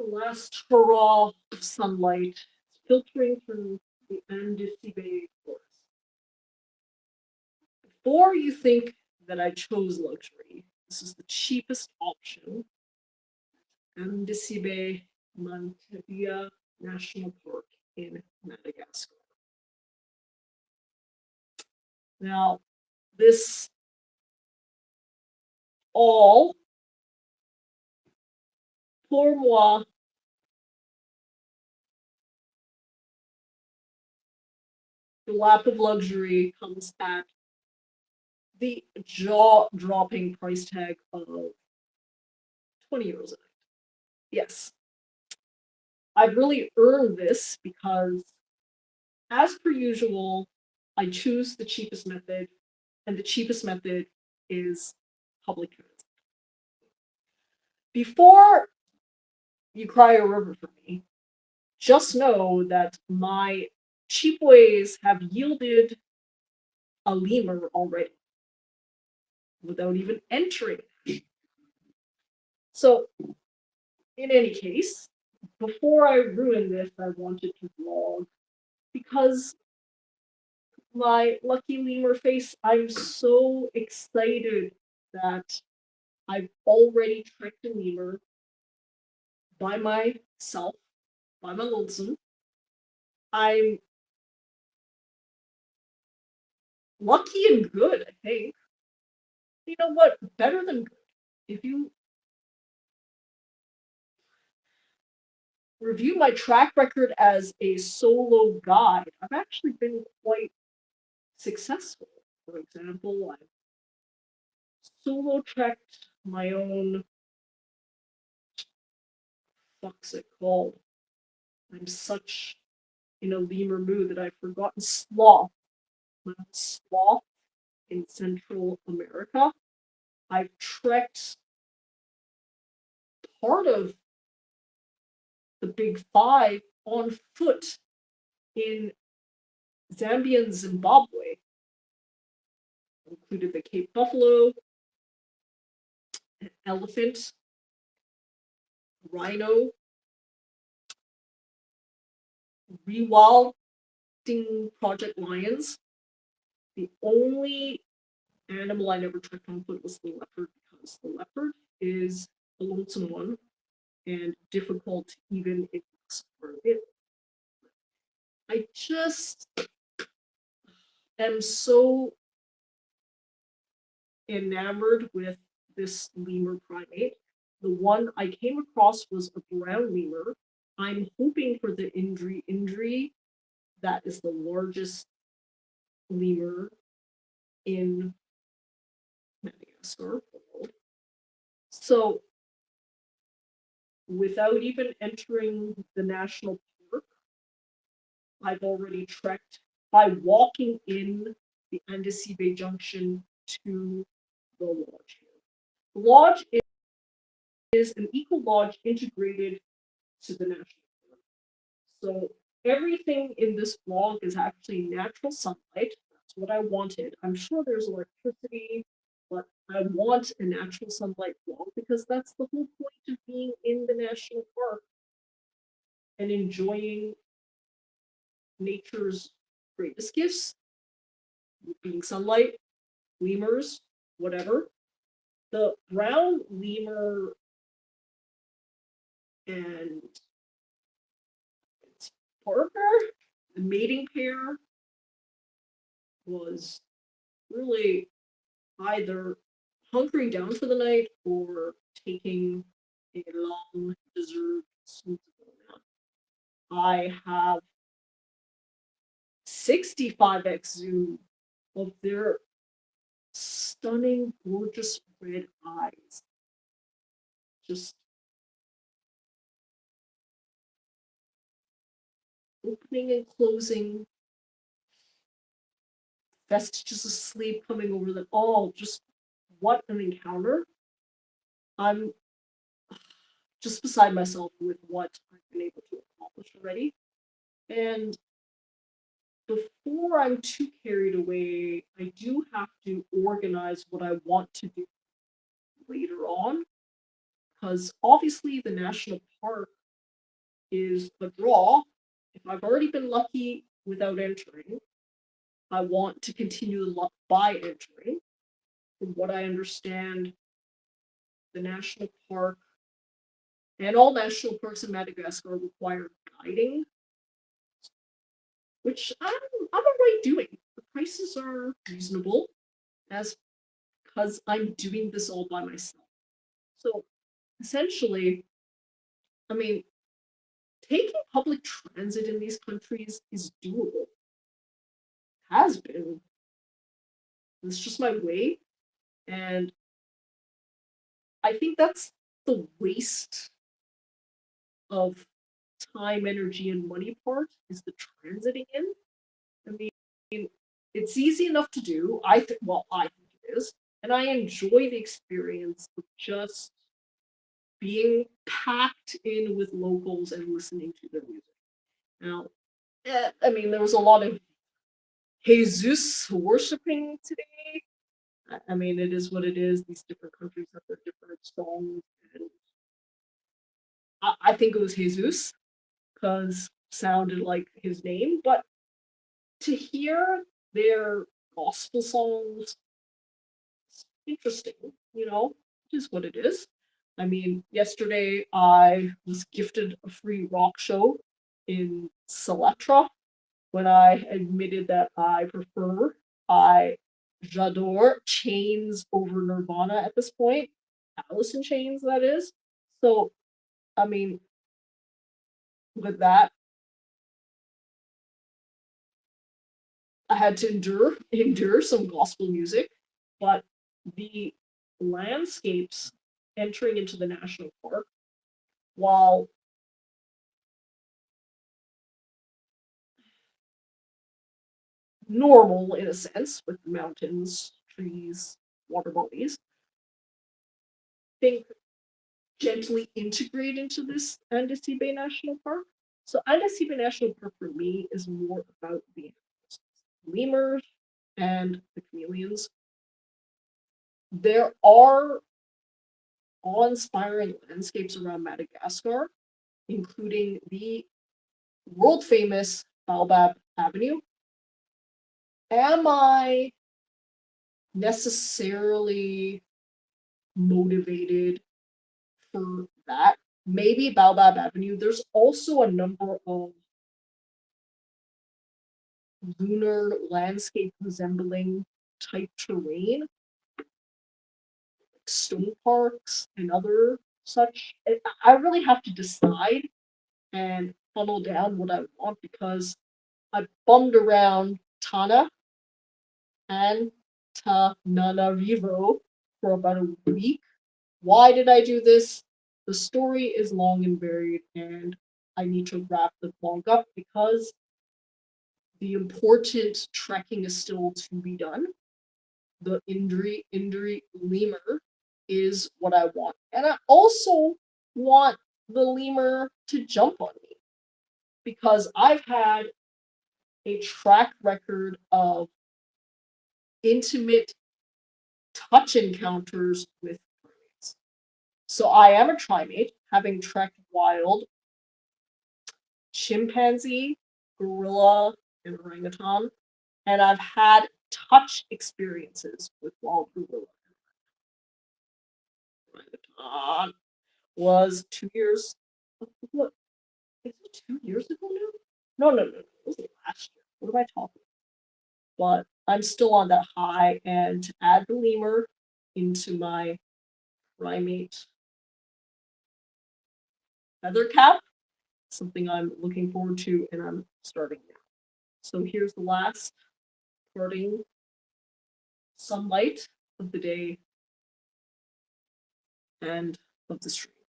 last hurrah of sunlight filtering through the Andasibe forest. Before you think that I chose luxury, this is the cheapest option. Andasibe Mantabia National Park in Madagascar. Now, this all, pour moi, the lap of luxury comes at the jaw-dropping price tag of 20 euros a night. Yes, I've really earned this because, as per usual, I choose the cheapest method, and the cheapest method is public transit. Before you cry a river for me, just know that my cheap ways have yielded a lemur already without even entering. So, in any case, before I ruin this, I wanted to vlog because my lucky lemur face, I'm so excited that I've already tricked a lemur by myself, by my lonesome. I'm lucky and good, I think. You know what? Better than good. If you review my track record as a solo guide, I've actually been quite successful. For example, I've solo trekked my own, fuck's it called? I'm such in a lemur mood that I've forgotten sloth. My own sloth in Central America. I've trekked part of the Big Five on foot in Zambia and Zimbabwe. Included the Cape Buffalo, elephant, rhino, rewilding Project Lions. The only animal I never trekked on foot was the leopard because the leopard is a lonesome one and difficult even if it's for a bit. I just am so enamored with this lemur primate. The one I came across was a brown lemur. I'm hoping for the injury that is the largest lemur in Madagascar. So, without even entering the national park, I've already trekked by walking in the Andasibe Junction to the lodge here. The lodge is an eco lodge integrated to the national park. So everything in this vlog is actually natural sunlight. That's what I wanted. I'm sure there's electricity, but I want a natural sunlight vlog because that's the whole point of being in the national park and enjoying nature's greatest gifts, being sunlight, lemurs, whatever. The brown lemur and its partner, the mating pair, was really either hunkering down for the night or taking a long deserved snooze nap. I have 65x zoom of their stunning, gorgeous red eyes. Just opening and closing, vestiges of sleep coming over them. Oh, just what an encounter. I'm just beside myself with what I've been able to accomplish already. And before I'm too carried away, I do have to organize what I want to do later on. Because obviously, the national park is the draw. If I've already been lucky without entering, I want to continue the luck by entering. From what I understand, the national park and all national parks in Madagascar require guiding, which I'm alright doing. The prices are reasonable, as because I'm doing this all by myself. So essentially, I mean, taking public transit in these countries is doable. Has been. It's just my way. And I think that's the waste of time, energy, and money part is the transiting in. I mean, it's easy enough to do. I think it is. And I enjoy the experience of just being packed in with locals and listening to their music. Now, I mean, there was a lot of Jesus worshiping today. I mean, it is what it is. These different countries have their different songs, and I think it was Jesus because sounded like his name. But to hear their gospel songs, it's interesting. It is what it is. I mean, yesterday I was gifted a free rock show in Seletra when I admitted that I j'adore Chains over Nirvana at this point. Alice in Chains, that is. So, I mean, with that, I had to endure some gospel music, but the landscapes entering into the national park, while normal in a sense with mountains, trees, water bodies, think gently integrate into this Andasibe National Park. So Andasibe National Park for me is more about the lemurs and the chameleons. There are awe-inspiring landscapes around Madagascar, including the world famous Baobab Avenue. Am I necessarily motivated for that? Maybe Baobab Avenue. There's also a number of lunar landscape resembling type terrain, stone parks, and other such. I really have to decide and funnel down what I want because I bummed around Tana and Tananarivo for about a week. Why did I do this? The story is long and varied, and I need to wrap the vlog up because the important trekking is still to be done. The Indri lemur is what I want. And I also want the lemur to jump on me because I've had a track record of intimate touch encounters with primates. So I am a primate, having trekked wild chimpanzee, gorilla, and orangutan, and I've had touch experiences with wild gorilla and orangutan. Was 2 years. What? Is it 2 years ago now? No. It was last year. What am I talking about? But I'm still on that high, and to add the lemur into my primate feather cap, something I'm looking forward to, and I'm starting now. So here's the last parting sunlight of the day and of the stream.